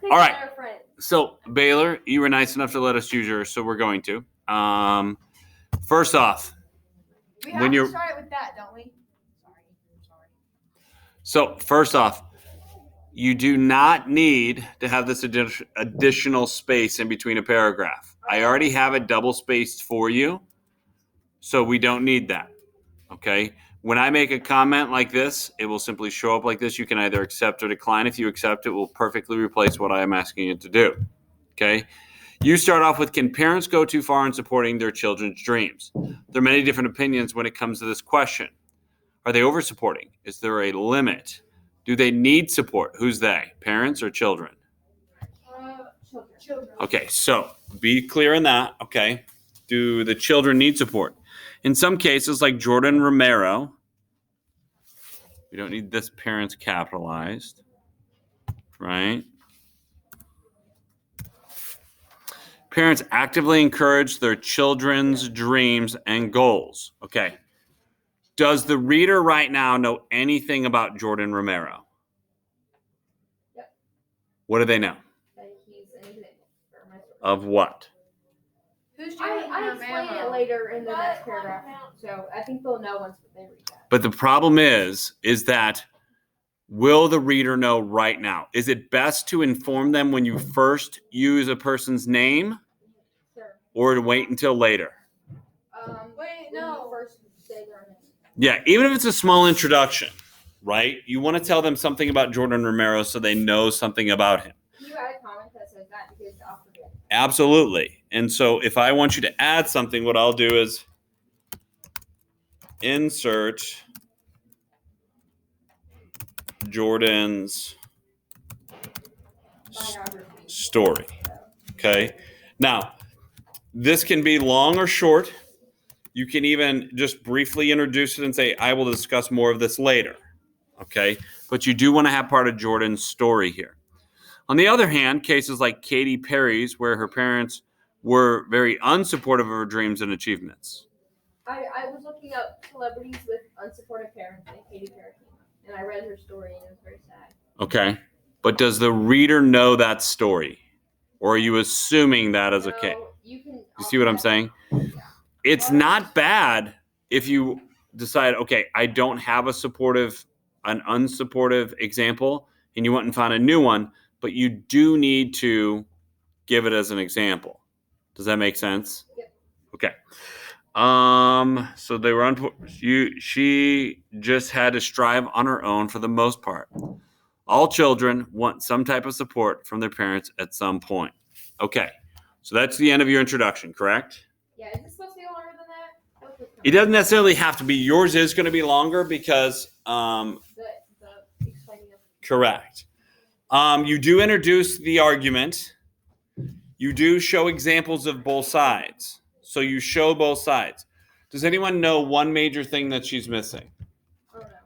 All right. So, Baylor, you were nice enough to let us choose yours, so we're going to. First off, we have to start it with that, don't we? Sorry. So, first off, you do not need to have this additional space in between a paragraph. I already have it double spaced for you, so we don't need that. Okay? When I make a comment like this, it will simply show up like this. You can either accept or decline. If you accept, it will perfectly replace what I am asking it to do. Okay? You start off with, can parents go too far in supporting their children's dreams? There are many different opinions when it comes to this question. Are they over-supporting? Is there a limit? Do they need support? Who's they? Parents or children? Children. Okay, so be clear on that. Okay. Do the children need support? In some cases, like Jordan Romero, we don't need this parents capitalized, right? Parents actively encourage their children's dreams and goals. Okay. Does the reader right now know anything about Jordan Romero? Yep. What do they know? That he's an example for my story. Of what? Who's Jordan I explain it later in the next paragraph, so I think they'll know once they read that. But the problem is that will the reader know right now? Is it best to inform them when you first use a person's name? Sure. Or to wait until later? Wait, no. First say their name. Yeah, even if it's a small introduction, right? You want to tell them something about Jordan Romero so they know something about him. Can you add a comment that says that because I'll forget? Absolutely. And so if I want you to add something, what I'll do is insert Jordan's story. Okay. Now, this can be long or short. You can even just briefly introduce it and say, I will discuss more of this later. Okay. But you do want to have part of Jordan's story here. On the other hand, cases like Katy Perry's, where her parents were very unsupportive of her dreams and achievements. I was looking up celebrities with unsupportive parents, and Katy Perry came up, and I read her story, and it was very sad. Okay. But does the reader know that story? Or are you assuming that as a case? You see what I'm saying? Yeah. It's not bad if you decide, okay, I don't have an unsupportive example, and you went and found a new one, but you do need to give it as an example. Does that make sense? Yep. Okay. So they were she just had to strive on her own for the most part. All children want some type of support from their parents at some point. Okay. So that's the end of your introduction, correct? Yeah, is this supposed to be longer than that? It doesn't necessarily have to be. Yours is going to be longer because The explaining of correct. You do introduce the argument. You do show examples of both sides. So you show both sides. Does anyone know one major thing that she's missing? I don't know.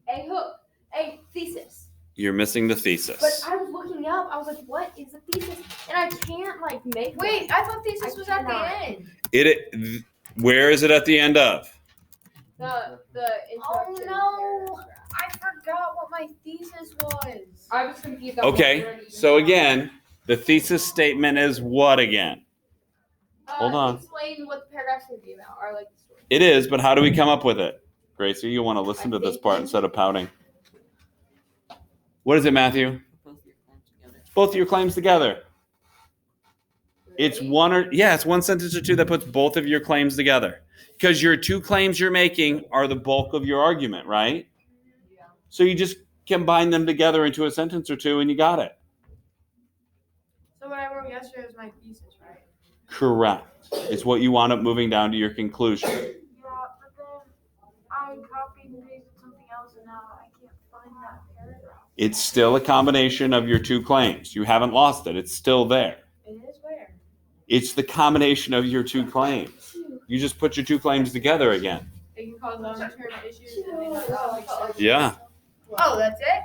A hook. A thesis. You're missing the thesis. But I was looking up. I was like, what is a thesis? And I can't make Wait, one. I thought thesis was at the end. Where is it at the end of? The Oh introduction no! paragraph. I forgot what my thesis was. I was confused. Okay, so again, the thesis statement is what again? Hold on. Explain what the paragraph's going to be about, or like the story. It is, but how do we come up with it? Gracie, you want to listen to this part instead of pouting. What is it, Matthew? Both of your claims together. It's it's one sentence or two that puts both of your claims together. Because your two claims you're making are the bulk of your argument, right? Yeah. So you just combine them together into a sentence or two and you got it. So what I wrote yesterday was my thesis, right? Correct. It's what you wound up moving down to your conclusion. Yeah, but then I copied and pasted something else and now I can't find that paragraph. It's still a combination of your two claims. You haven't lost it. It's still there. It is where? It's the combination of your two claims. You just put your two claims together again. It can cause long-term issues and they might not make sense. Yeah, Oh, that's it?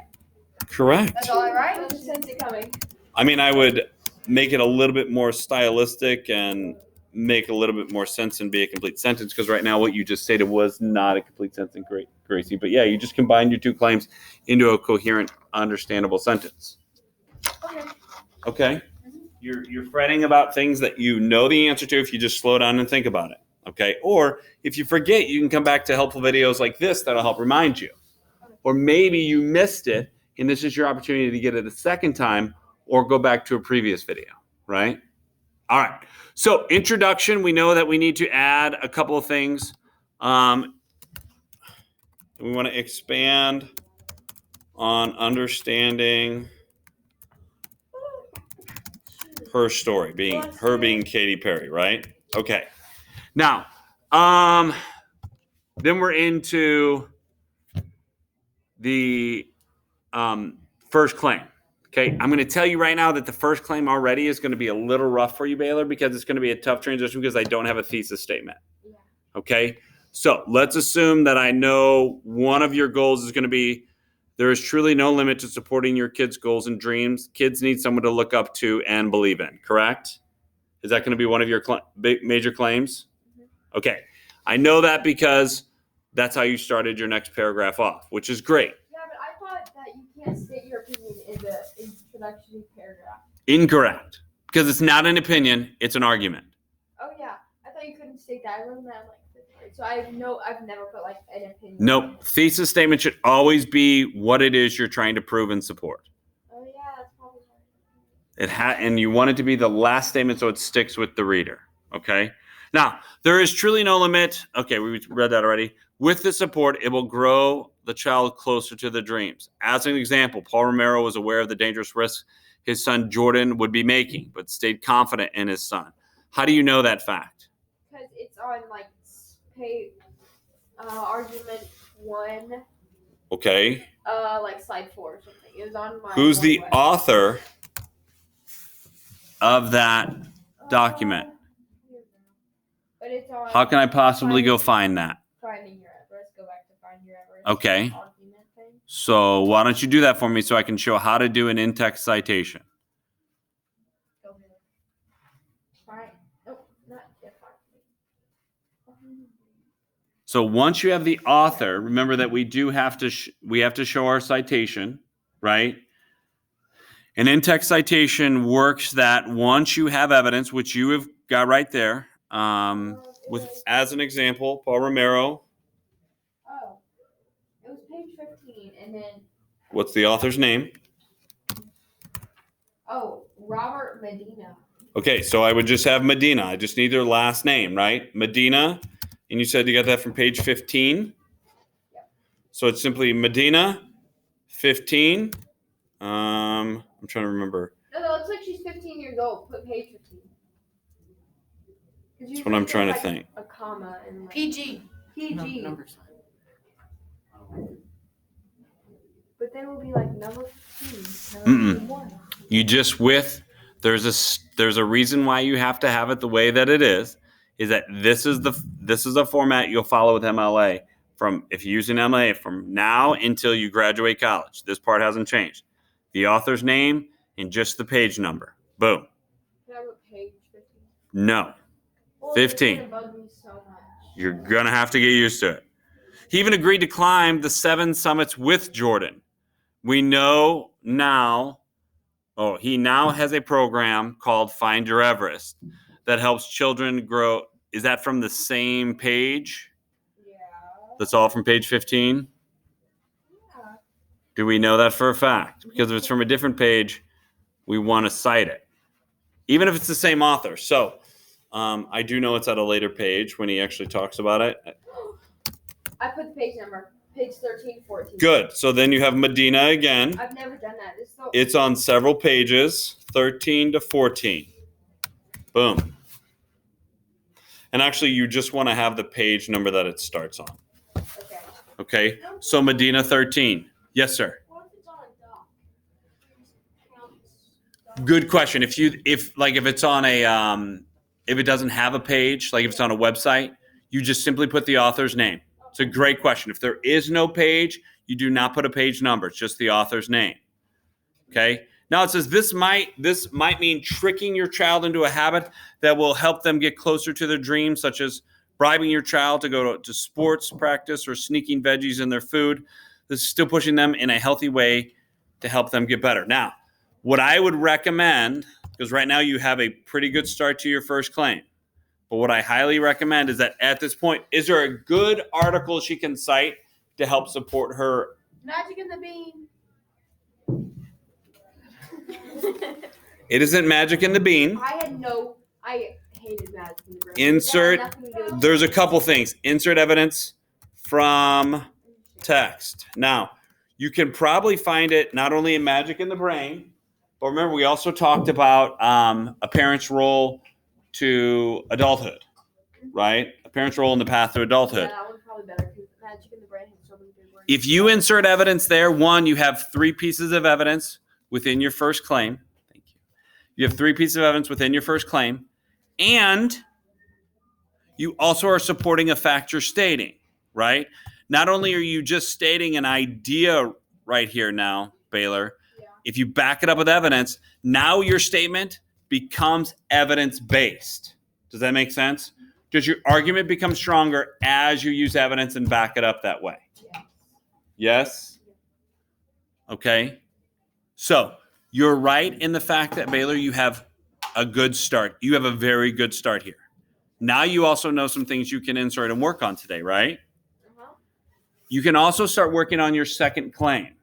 correct. That's all I write? Sense it coming. I mean, I would make it a little bit more stylistic and make a little bit more sense and be a complete sentence, because right now what you just stated was not a complete sentence, Gracie. But yeah, you just combined your two claims into a coherent, understandable sentence. Oh, Okay. Okay? You're fretting about things that you know the answer to if you just slow down and think about it. Okay? Or if you forget, you can come back to helpful videos like this that'll help remind you. Or maybe you missed it, and this is your opportunity to get it a second time, or go back to a previous video, right? All right. So introduction, we know that we need to add a couple of things. We want to expand on understanding her story, being Katy Perry, right? Okay. Now, then we're into the first claim. Okay, I'm going to tell you right now that the first claim already is going to be a little rough for you, Baylor, because it's going to be a tough transition because I don't have a thesis statement. Yeah. Okay, so let's assume that I know one of your goals is going to be there is truly no limit to supporting your kids' goals and dreams. Kids need someone to look up to and believe in, correct? Is that going to be one of your major claims? Mm-hmm. Okay, I know that because that's how you started your next paragraph off, which is great. Yeah, but I thought that you can't state your opinion in the introductory paragraph. Incorrect, because it's not an opinion, it's an argument. Oh yeah, I thought you couldn't state that. I learned that in like 5th grade, so I've never put like an opinion. Nope, thesis statement should always be what it is you're trying to prove and support. Oh yeah, that's probably And you want it to be the last statement so it sticks with the reader. Okay. Now there is truly no limit. Okay, we read that already. With the support, it will grow the child closer to the dreams. As an example, Paul Romero was aware of the dangerous risks his son Jordan would be making, but stayed confident in his son. How do you know that fact? because it's on like argument 1, Okay. like slide 4 or something. It was on my. Who's the website. author of that document? But it's on. How can I possibly go find that? Finding your Everest. Go back to find your Everest. Okay. Argument thing. So why don't you do that for me so I can show how to do an in-text citation? Go ahead. Fine. Nope, not yet. So once you have the author, remember that we do have to show our citation, right? An in-text citation works that once you have evidence, which you have got right there, with as an example, Paul Romero. Oh, it was page 15, and then. What's the author's name? Oh, Robert Medina. Okay, so I would just have Medina. I just need their last name, right? Medina. And you said you got that from page 15? Yep. So it's simply Medina, 15. I'm trying to remember. No, it looks like she's 15 years old. Put page 15. That's what I'm trying to think. A comma and like PG. PG. Number sign. But then we'll be like number 15. Number 1. You just there's a reason why you have to have it the way that it is that this is the format you'll follow with MLA if you're using MLA from now until you graduate college. This part hasn't changed. The author's name and just the page number. Boom. Can I put page 15? No. Well, 15. It's gonna bug me so much. You're going to have to get used to it. He even agreed to climb the 7 summits with Jordan. We know now, he now has a program called Find Your Everest that helps children grow. Is that from the same page? Yeah. That's all from page 15? Yeah. Do we know that for a fact? Because if it's from a different page, we want to cite it, even if it's the same author. So I do know it's at a later page when he actually talks about it. I put the page number, page 13, 14. Good. So then you have Medina again. I've never done that. It's on several pages, 13 to 14. Boom. And actually, you just want to have the page number that it starts on. Okay. Okay. So Medina 13. Yes, sir. What if it's on a dock? Good question. If it's on if it doesn't have a page, like if it's on a website, you just simply put the author's name. It's a great question. If there is no page, you do not put a page number. It's just the author's name. Okay. Now it says this might mean tricking your child into a habit that will help them get closer to their dreams, such as bribing your child to go to sports practice or sneaking veggies in their food. This is still pushing them in a healthy way to help them get better. Now, What I would recommend, because right now you have a pretty good start to your first claim, but what I highly recommend is that at this point, is there a good article she can cite to help support her? Magic in the Bean. It isn't Magic in the Bean. I hated Magic in the Bean. Insert, there's a couple things. Insert evidence from text. Now, you can probably find it not only in Magic in the Brain, but remember, we also talked about a parent's role to adulthood, right? A parent's role in the path to adulthood. Yeah, that one's probably better because Magic in the Brain has so many good words. If you insert evidence there, one, you have 3 pieces of evidence within your first claim. Thank you. You have 3 pieces of evidence within your first claim, and you also are supporting a fact you're stating, right? Not only are you just stating an idea right here now, Baylor, if you back it up with evidence, now your statement becomes evidence-based. Does that make sense? Does your argument become stronger as you use evidence and back it up that way? Yes? Okay. So you're right in the fact that, Baylor, you have a good start. You have a very good start here. Now you also know some things you can insert and work on today, right? You can also start working on your second claim.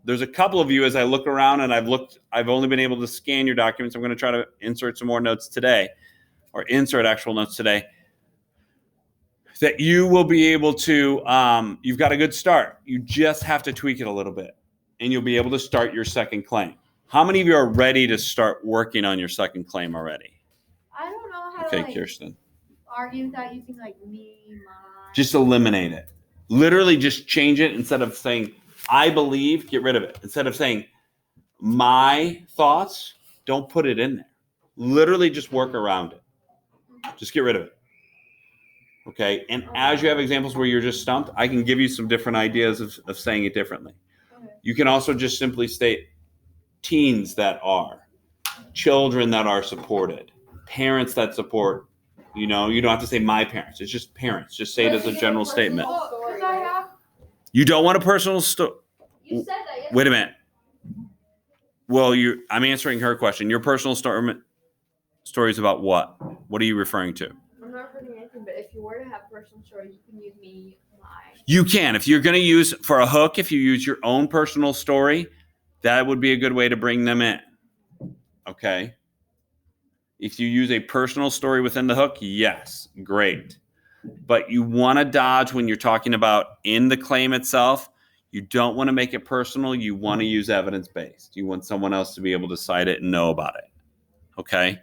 There's a couple of you, as I look around, and I've only been able to scan your documents. I'm going to try to insert some more notes today, or insert actual notes today, that you will be able to, you've got a good start. You just have to tweak it a little bit, and you'll be able to start your second claim. How many of you are ready to start working on your second claim already? I don't know how Okay, to Kirsten. argue without using me, my. Just eliminate it. Literally just change it. Instead of saying, I believe, get rid of it. Instead of saying, my thoughts, don't put it in there. Literally just work around it. Just get rid of it. Okay? And as you have examples where you're just stumped, I can give you some different ideas of saying it differently. You can also just simply state teens that are, children that are supported, parents that support. You don't have to say my parents. It's just parents. Just say it as a general statement. You don't want a personal story. You said that yesterday. Wait a minute. Well, I'm answering her question. Your personal stories about what? What are you referring to? I'm not referring to anything, but if you were to have personal stories, you can use me, my. You can. If you're going to use, for a hook, if you use your own personal story, that would be a good way to bring them in. Okay? If you use a personal story within the hook, yes, great. But you want to dodge when you're talking about in the claim itself. You don't want to make it personal. You want to use evidence-based. You want someone else to be able to cite it and know about it. Okay?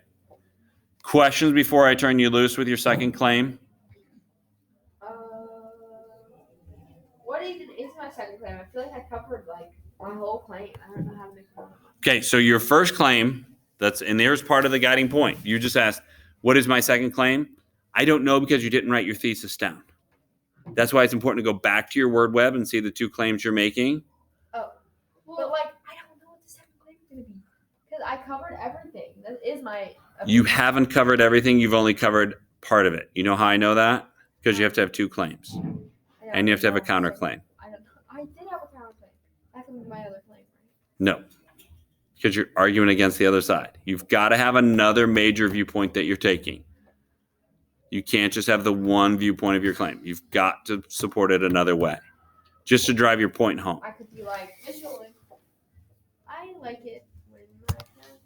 Questions before I turn you loose with your second claim? What even is my second claim? I feel like I covered my whole claim. I don't know how to make one. Okay, so your first claim, and there's part of the guiding point. You just asked, what is my second claim? I don't know because you didn't write your thesis down. That's why it's important to go back to your word web and see the 2 claims you're making. Oh. But I don't know what the second claim is going to be. Because I covered everything. That is my. You haven't covered everything. You've only covered part of it. You know how I know that? Because you have to have 2 claims. And you have to have a counterclaim. I don't know. I did have a counterclaim. That can be my other claim, right? No. Because you're arguing against the other side. You've got to have another major viewpoint that you're taking. You can't just have the one viewpoint of your claim. You've got to support it another way, just to drive your point home. I could be like, visually, I like it